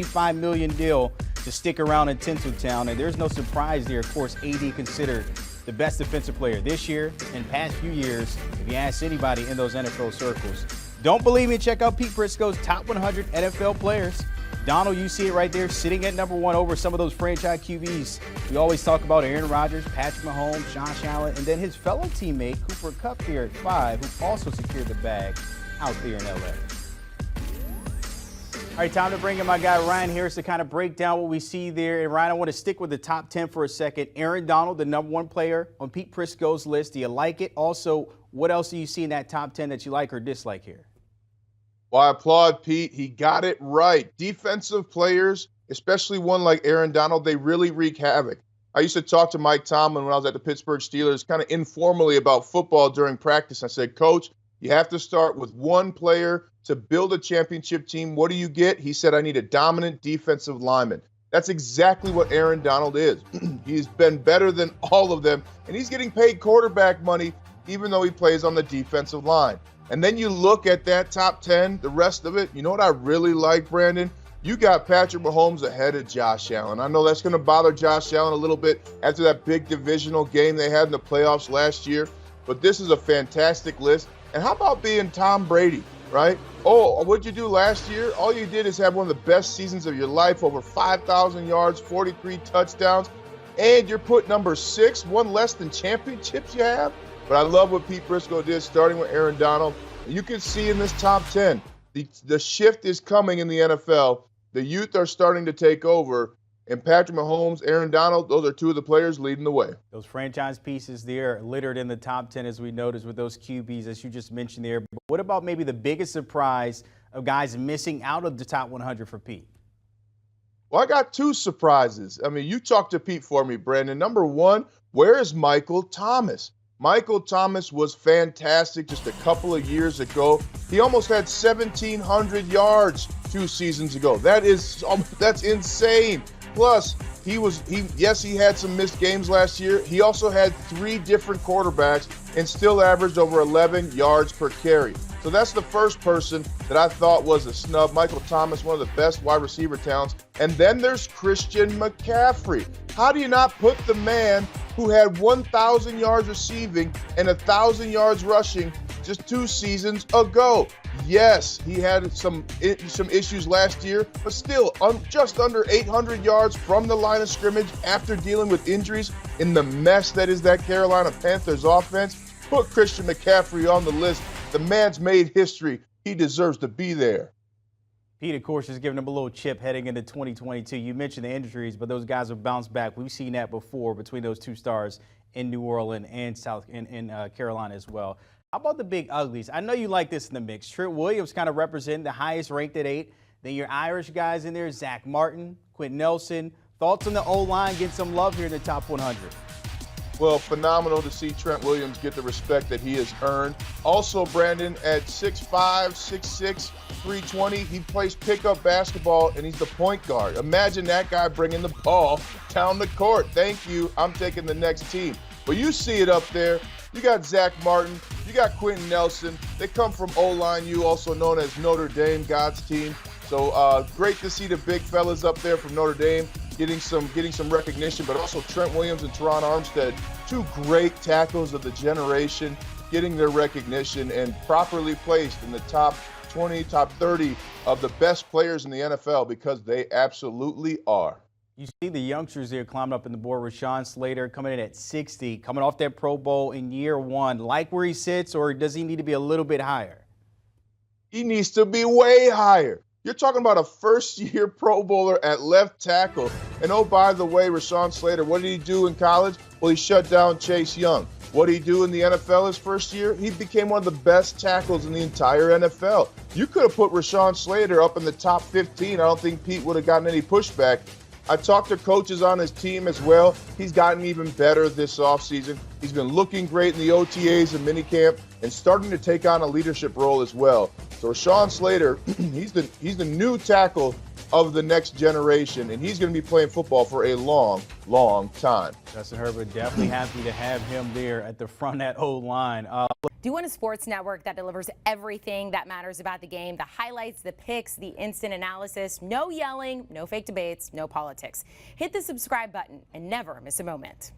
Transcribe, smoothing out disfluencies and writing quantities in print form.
$25 million deal to stick around in Tinseltown. And there's no surprise there. Of course, AD considered the best defensive player this year and past few years, if you ask anybody in those NFL circles. Don't believe me? Check out Pete Prisco's top 100 NFL players. Donald, you see it right there, sitting at number 1 over some of those franchise QBs. We always talk about Aaron Rodgers, Patrick Mahomes, Josh Allen, and then his fellow teammate, Cooper Kupp, here at 5, who also secured the bag out there in LA. All right, time to bring in my guy Ryan Harris to kind of break down what we see there. And Ryan, I want to stick with the top 10 for a second. Aaron Donald, the number 1 player on Pete Prisco's list. Do you like it? Also, what else do you see in that top 10 that you like or dislike here? Well, I applaud Pete. He got it right. Defensive players, especially one like Aaron Donald, they really wreak havoc. I used to talk to Mike Tomlin when I was at the Pittsburgh Steelers kind of informally about football during practice. I said, Coach, you have to start with one player to build a championship team. What do you get? He said, I need a dominant defensive lineman. That's exactly what Aaron Donald is. He's been better than all of them, and he's getting paid quarterback money even though he plays on the defensive line. And then you look at that top 10, the rest of it, you know what I really like, Brandon? You got Patrick Mahomes ahead of Josh Allen. I know that's going to bother Josh Allen a little bit after that big divisional game they had in the playoffs last year, but this is a fantastic list. And how about being Tom Brady, right? Oh, what'd you do last year? All you did is have one of the best seasons of your life, over 5,000 yards, 43 touchdowns, and you're put number 6, one less than championships you have. But I love what Pete Prisco did, starting with Aaron Donald. You can see in this top 10, the shift is coming in the NFL. The youth are starting to take over. And Patrick Mahomes, Aaron Donald, those are 2 of the players leading the way. Those franchise pieces there littered in the top 10, as we noticed with those QBs, as you just mentioned there. But what about maybe the biggest surprise of guys missing out of the top 100 for Pete? Well, I got 2 surprises. I mean, you talked to Pete for me, Brandon. Number 1, where is Michael Thomas? Michael Thomas was fantastic just a couple of years ago. He almost had 1,700 yards 2 seasons ago. That's insane. Plus, he had some missed games last year. He also had 3 different quarterbacks and still averaged over 11 yards per carry. So that's the first person that I thought was a snub. Michael Thomas, one of the best wide receiver talents. And then there's Christian McCaffrey. How do you not put the man who had 1,000 yards receiving and 1,000 yards rushing just 2 seasons ago? Yes, he had some issues last year, but still just under 800 yards from the line of scrimmage after dealing with injuries in the mess that is that Carolina Panthers offense. Put Christian McCaffrey on the list. The man's made history. He deserves to be there. Pete, of course, is giving him a little chip heading into 2022. You mentioned the injuries, but those guys have bounced back. We've seen that before between those 2 stars in New Orleans and Carolina as well. How about the big uglies? I know you like this in the mix. Trent Williams kind of representing the highest ranked at 8. Then your Irish guys in there, Zach Martin, Quentin Nelson. Thoughts on the O-line getting some love here in the top 100? Well, phenomenal to see Trent Williams get the respect that he has earned. Also, Brandon, at 6'5", 6'6", 320, he plays pickup basketball, and he's the point guard. Imagine that guy bringing the ball down the court. Thank you. I'm taking the next team. But you see it up there. You got Zach Martin. You got Quentin Nelson. They come from OLine U, also known as Notre Dame, God's team. So great to see the big fellas up there from Notre Dame getting some recognition, but also Trent Williams and Teron Armstead, 2 great tackles of the generation, getting their recognition and properly placed in the top 20, top 30 of the best players in the NFL, because they absolutely are. You see the youngsters there climbing up in the board. Rashawn Slater coming in at 60, coming off that Pro Bowl in year 1. Like where he sits, or does he need to be a little bit higher? He needs to be way higher. You're talking about a first-year Pro Bowler at left tackle. And oh, by the way, Rashawn Slater, what did he do in college? Well, he shut down Chase Young. What did he do in the NFL his first year? He became one of the best tackles in the entire NFL. You could have put Rashawn Slater up in the top 15. I don't think Pete would have gotten any pushback. I talked to coaches on his team as well. He's gotten even better this offseason. He's been looking great in the OTAs and minicamp and starting to take on a leadership role as well. So Rashawn Slater, he's the new tackle of the next generation, and he's going to be playing football for a long, long time. Justin Herbert, definitely happy to have him there at the front at O-line. Do you want a sports network that delivers everything that matters about the game? The highlights, the picks, the instant analysis, no yelling, no fake debates, no politics. Hit the subscribe button and never miss a moment.